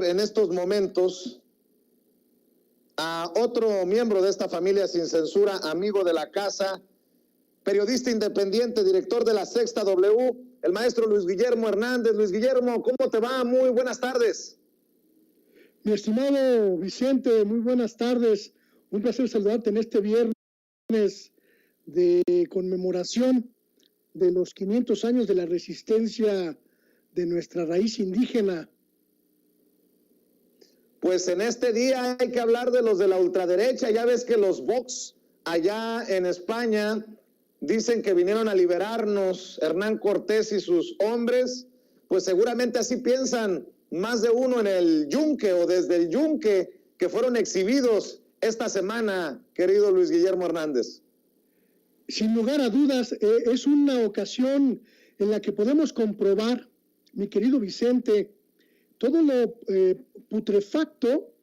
en estos momentos a otro miembro de esta familia sin censura, amigo de la casa, periodista independiente, director de La Sexta W, el maestro Luis Guillermo Hernández. Luis Guillermo, ¿cómo te va? Muy buenas tardes. Mi estimado Vicente, muy buenas tardes. Un placer saludarte en este viernes de conmemoración de los 500 años de la resistencia de nuestra raíz indígena. Pues en este día hay que hablar de los de la ultraderecha. Ya ves que los Vox allá en España dicen que vinieron a liberarnos Hernán Cortés y sus hombres. Pues seguramente así piensan más de uno en el Yunque o desde el Yunque, que fueron exhibidos esta semana, querido Luis Guillermo Hernández. Sin lugar a dudas, es una ocasión en la que podemos comprobar, mi querido Vicente, todo lo putrefacto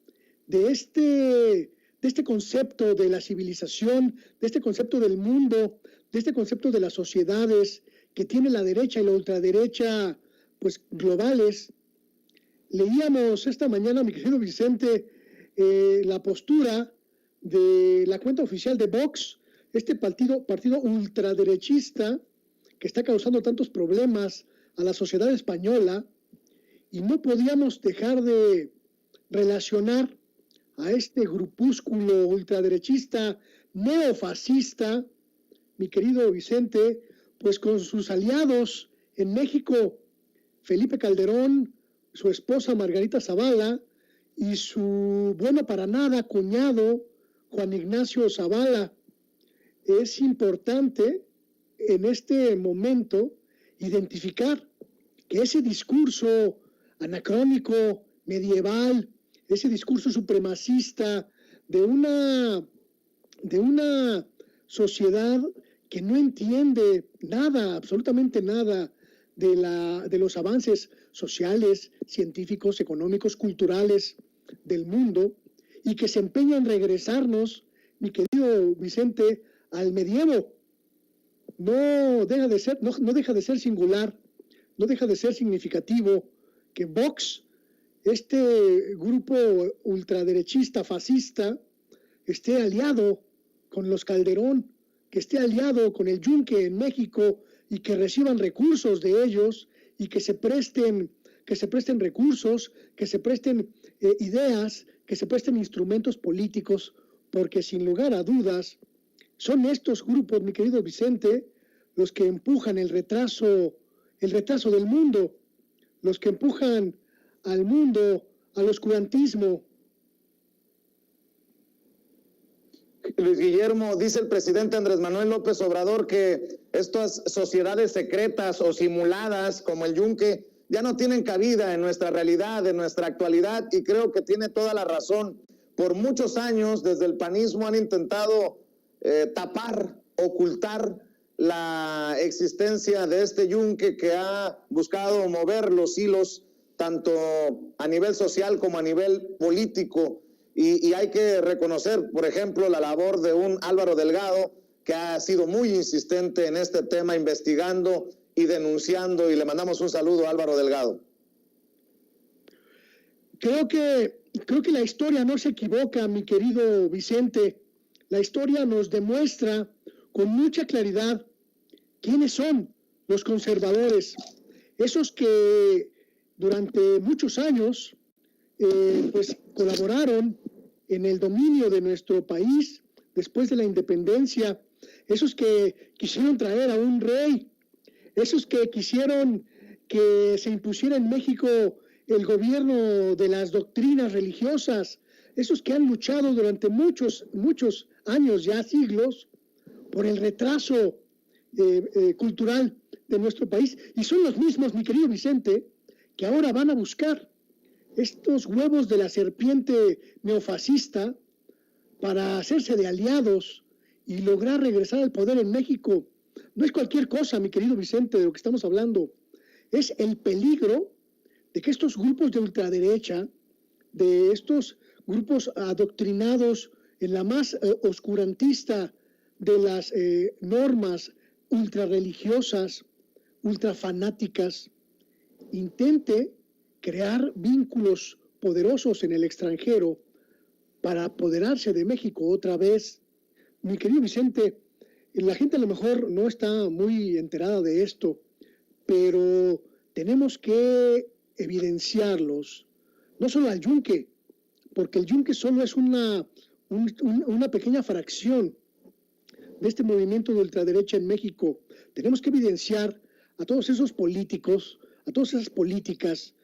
de este concepto de la civilización, de este concepto del mundo, de este concepto de las sociedades que tiene la derecha y la ultraderecha, pues globales. Leíamos esta mañana, mi querido Vicente, la postura de la cuenta oficial de Vox, este partido ultraderechista que está causando tantos problemas a la sociedad española, y no podíamos dejar de relacionar a este grupúsculo ultraderechista neofascista, mi querido Vicente, pues con sus aliados en México, Felipe Calderón, su esposa Margarita Zavala y su bueno para nada cuñado Juan Ignacio Zavala. Es importante en este momento identificar que ese discurso anacrónico, medieval, ese discurso supremacista de una sociedad que no entiende nada, absolutamente nada de los avances sociales, científicos, económicos, culturales del mundo, y que se empeña en regresarnos, mi querido Vicente, al medievo. No deja de ser singular, no deja de ser significativo que Vox, este grupo ultraderechista, fascista, esté aliado con los Calderón, que esté aliado con el Yunque en México y que reciban recursos de ellos y que se presten recursos, que se presten ideas, que se presten instrumentos políticos, porque sin lugar a dudas son estos grupos, mi querido Vicente, los que empujan el retraso del mundo, los que empujan al mundo al oscurantismo. Luis Guillermo, dice el presidente Andrés Manuel López Obrador que estas sociedades secretas o simuladas como el Yunque ya no tienen cabida en nuestra realidad, en nuestra actualidad, y creo que tiene toda la razón. Por muchos años, desde el panismo han intentado tapar, ocultar la existencia de este Yunque que ha buscado mover los hilos tanto a nivel social como a nivel político. Y hay que reconocer, por ejemplo, la labor de un Álvaro Delgado, que ha sido muy insistente en este tema, investigando y denunciando, y le mandamos un saludo a Álvaro Delgado. Creo que la historia no se equivoca, mi querido Vicente. La historia nos demuestra con mucha claridad quiénes son los conservadores, esos que durante muchos años pues colaboraron en el dominio de nuestro país después de la independencia, esos que quisieron traer a un rey, esos que quisieron que se impusiera en México el gobierno de las doctrinas religiosas, esos que han luchado durante muchos años, ya siglos, por el retraso cultural de nuestro país, y son los mismos, mi querido Vicente, que ahora van a buscar estos huevos de la serpiente neofascista para hacerse de aliados y lograr regresar al poder en México. No es cualquier cosa, mi querido Vicente, de lo que estamos hablando. Es el peligro de que estos grupos de ultraderecha, de estos grupos adoctrinados en la más oscurantista de las normas ultrarreligiosas, ultrafanáticas, intente crear vínculos poderosos en el extranjero para apoderarse de México otra vez. Mi querido Vicente, la gente a lo mejor no está muy enterada de esto, pero tenemos que evidenciarlos, no solo al yunque, porque el yunque solo es una pequeña fracción de este movimiento de ultraderecha en México. Tenemos que evidenciar a todos esos políticos, a todas esas políticas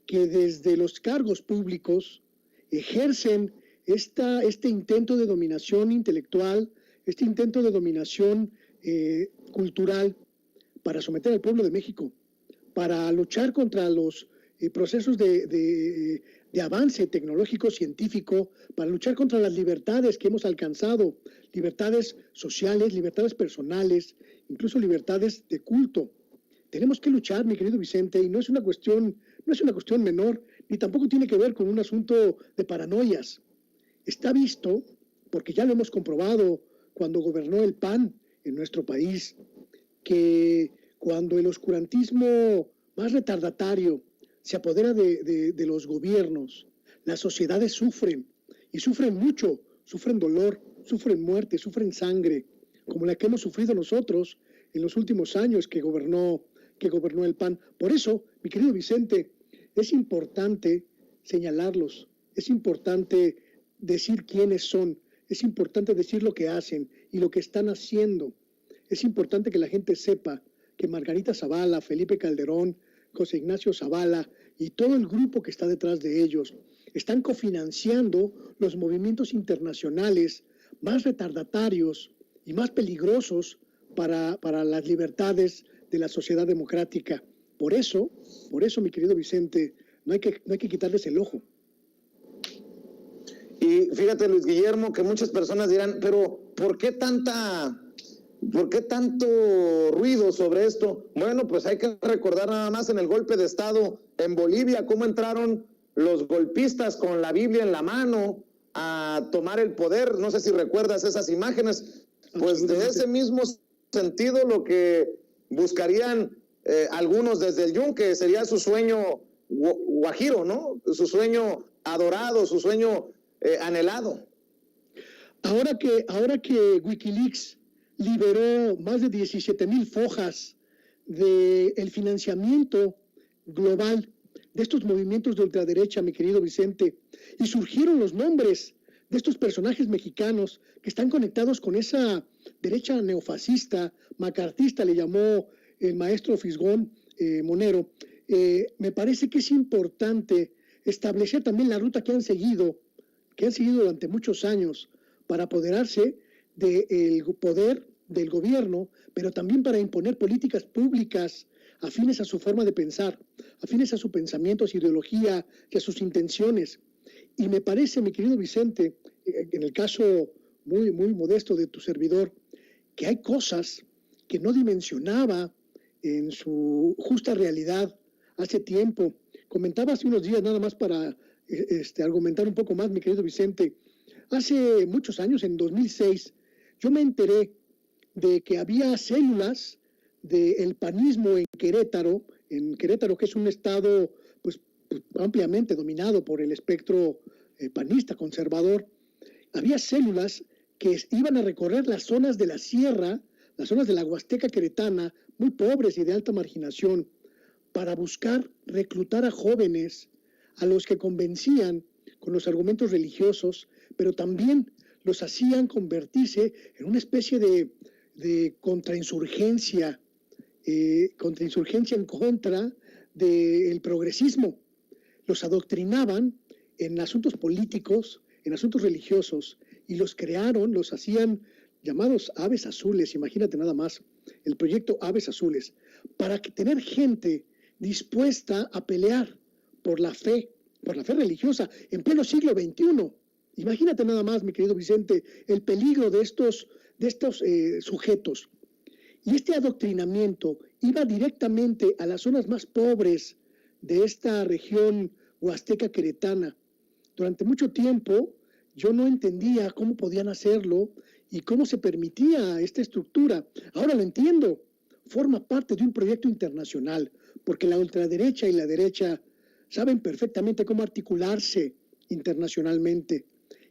que desde los cargos públicos ejercen este intento de dominación intelectual, este intento de dominación cultural para someter al pueblo de México, para luchar contra los procesos de avance tecnológico, científico, para luchar contra las libertades que hemos alcanzado, libertades sociales, libertades personales, incluso libertades de culto. Tenemos que luchar, mi querido Vicente, y no es una cuestión menor, ni tampoco tiene que ver con un asunto de paranoias. Está visto, porque ya lo hemos comprobado cuando gobernó el PAN en nuestro país, que cuando el oscurantismo más retardatario se apodera de los gobiernos, las sociedades sufren, y sufren mucho, sufren dolor, sufren muerte, sufren sangre, como la que hemos sufrido nosotros en los últimos años que gobernó el PAN. Por eso, mi querido Vicente, es importante señalarlos, es importante decir quiénes son, es importante decir lo que hacen y lo que están haciendo. Es importante que la gente sepa que Margarita Zavala, Felipe Calderón, José Ignacio Zavala y todo el grupo que está detrás de ellos están cofinanciando los movimientos internacionales más retardatarios y más peligrosos para las libertades de la sociedad democrática. Por eso, mi querido Vicente, no hay que quitarles el ojo. Y fíjate, Luis Guillermo, que muchas personas dirán, pero ¿por qué tanto ruido sobre esto? Bueno, pues hay que recordar nada más en el golpe de Estado en Bolivia, cómo entraron los golpistas con la Biblia en la mano a tomar el poder. No sé si recuerdas esas imágenes. Pues de ese mismo sentido, lo que buscarían algunos desde el yunque sería su sueño guajiro, ¿no? Su sueño adorado, su sueño anhelado. Ahora que Wikileaks liberó más de 17,000 fojas del financiamiento global de estos movimientos de ultraderecha, mi querido Vicente, y surgieron los nombres de estos personajes mexicanos que están conectados con esa derecha neofascista, macartista, le llamó el maestro Fisgón Monero. Me parece que es importante establecer también la ruta que han seguido durante muchos años para apoderarse del poder del gobierno, pero también para imponer políticas públicas afines a su forma de pensar, afines a su pensamiento, a su ideología y a sus intenciones. Y me parece, mi querido Vicente, en el caso muy, muy modesto de tu servidor, que hay cosas que no dimensionaba en su justa realidad hace tiempo. Comentaba hace unos días, nada más para argumentar un poco más, mi querido Vicente. Hace muchos años, en 2006, yo me enteré de que había células del panismo en Querétaro, que es un estado pues ampliamente dominado por el espectro panista conservador. Había células que iban a recorrer las zonas de la sierra, las zonas de la Huasteca queretana, muy pobres y de alta marginación, para buscar reclutar a jóvenes a los que convencían con los argumentos religiosos, pero también los hacían convertirse en una especie de contrainsurgencia en contra del progresismo. Los adoctrinaban en asuntos políticos, en asuntos religiosos, y los hacían llamados aves azules, imagínate nada más, el proyecto Aves Azules, para tener gente dispuesta a pelear por la fe religiosa en pleno siglo XXI. Imagínate nada más, mi querido Vicente, el peligro de estos sujetos. Y este adoctrinamiento iba directamente a las zonas más pobres de esta región huasteca queretana. Durante mucho tiempo yo no entendía cómo podían hacerlo y cómo se permitía esta estructura. Ahora lo entiendo. Forma parte de un proyecto internacional, porque la ultraderecha y la derecha saben perfectamente cómo articularse internacionalmente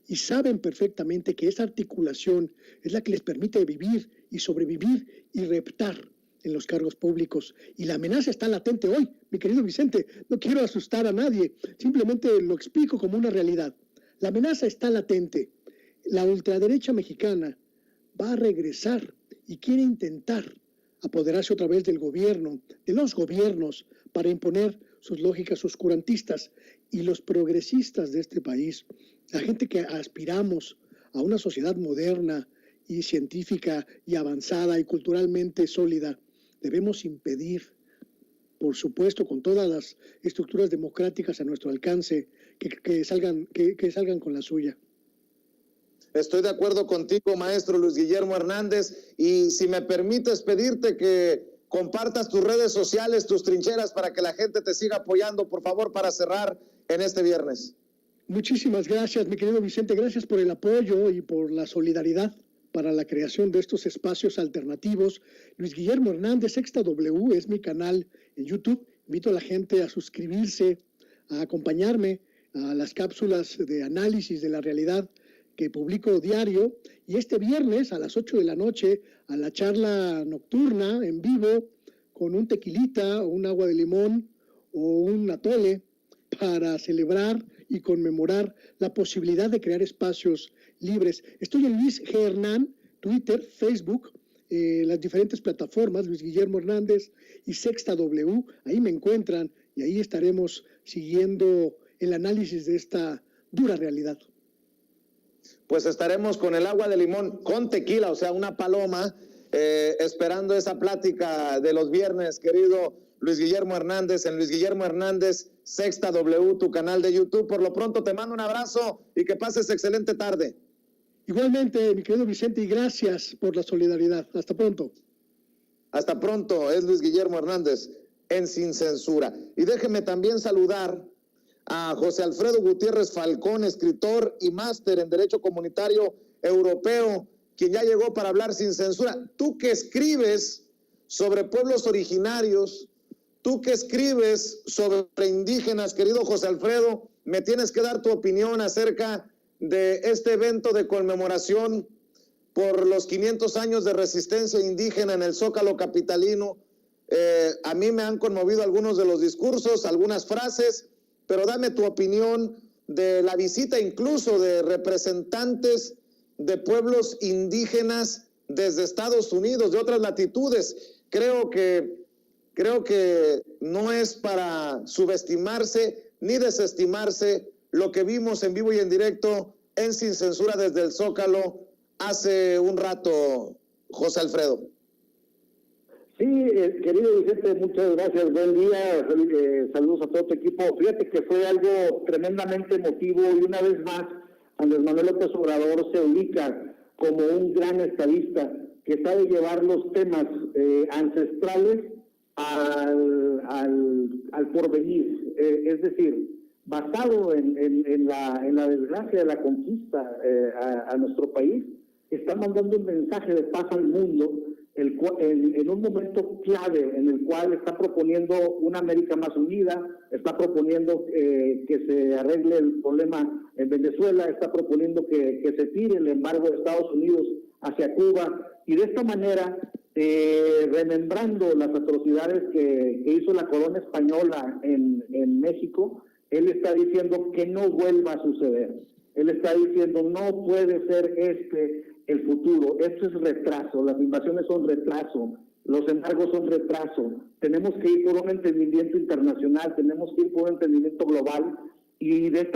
y saben perfectamente que esa articulación es la que les permite vivir y sobrevivir y reptar en los cargos públicos. Y la amenaza está latente hoy, mi querido Vicente. No quiero asustar a nadie, simplemente lo explico como una realidad. La amenaza está latente. La ultraderecha mexicana va a regresar y quiere intentar apoderarse otra vez del gobierno, de los gobiernos, para imponer sus lógicas oscurantistas. Y los progresistas de este país, la gente que aspiramos a una sociedad moderna y científica y avanzada y culturalmente sólida, debemos impedir, por supuesto, con todas las estructuras democráticas a nuestro alcance, que salgan con la suya. Estoy de acuerdo contigo, maestro Luis Guillermo Hernández, y si me permites pedirte que compartas tus redes sociales, tus trincheras, para que la gente te siga apoyando, por favor, para cerrar en este viernes. Muchísimas gracias, mi querido Vicente. Gracias por el apoyo y por la solidaridad para la creación de estos espacios alternativos. Luis Guillermo Hernández, Sexta W, es mi canal en YouTube. Invito a la gente a suscribirse, a acompañarme a las cápsulas de análisis de la realidad que publico diario. Y este viernes a las 8 de la noche, a la charla nocturna en vivo, con un tequilita o un agua de limón o un atole, para celebrar y conmemorar la posibilidad de crear espacios libres. Estoy en Luis G. Hernán, Twitter, Facebook, las diferentes plataformas, Luis Guillermo Hernández y Sexta W, ahí me encuentran y ahí estaremos siguiendo el análisis de esta dura realidad. Pues estaremos con el agua de limón, con tequila, o sea, una paloma, esperando esa plática de los viernes, querido Luis Guillermo Hernández, en Luis Guillermo Hernández, Sexta W, tu canal de YouTube. Por lo pronto te mando un abrazo y que pases excelente tarde. Igualmente, mi querido Vicente, y gracias por la solidaridad. Hasta pronto. Hasta pronto, es Luis Guillermo Hernández en Sin Censura. Y déjeme también saludar a José Alfredo Gutiérrez Falcón, escritor y máster en Derecho Comunitario Europeo, quien ya llegó para hablar sin censura. Tú que escribes sobre pueblos originarios, tú que escribes sobre indígenas, querido José Alfredo, me tienes que dar tu opinión acerca de este evento de conmemoración por los 500 años de resistencia indígena en el Zócalo capitalino. A mí me han conmovido algunos de los discursos, algunas frases, pero dame tu opinión de la visita incluso de representantes de pueblos indígenas desde Estados Unidos, de otras latitudes. Creo que no es para subestimarse ni desestimarse lo que vimos en vivo y en directo en Sin Censura desde el Zócalo hace un rato, José Alfredo. Sí, querido Vicente, muchas gracias. Buen día, saludos a todo tu equipo. Fíjate que fue algo tremendamente emotivo y una vez más Andrés Manuel López Obrador se ubica como un gran estadista que sabe llevar los temas ancestrales al porvenir, es decir, basado en la desgracia de la conquista a nuestro país, está mandando un mensaje de paz al mundo en un momento clave en el cual está proponiendo una América más unida, está proponiendo que se arregle el problema en Venezuela, está proponiendo que se tire el embargo de Estados Unidos hacia Cuba, y de esta manera, remembrando las atrocidades que hizo la corona española en México, él está diciendo que no vuelva a suceder. Él está diciendo, no puede ser el futuro. Esto es retraso, las invasiones son retraso, los embargos son retraso. Tenemos que ir por un entendimiento internacional, tenemos que ir por un entendimiento global, y de esta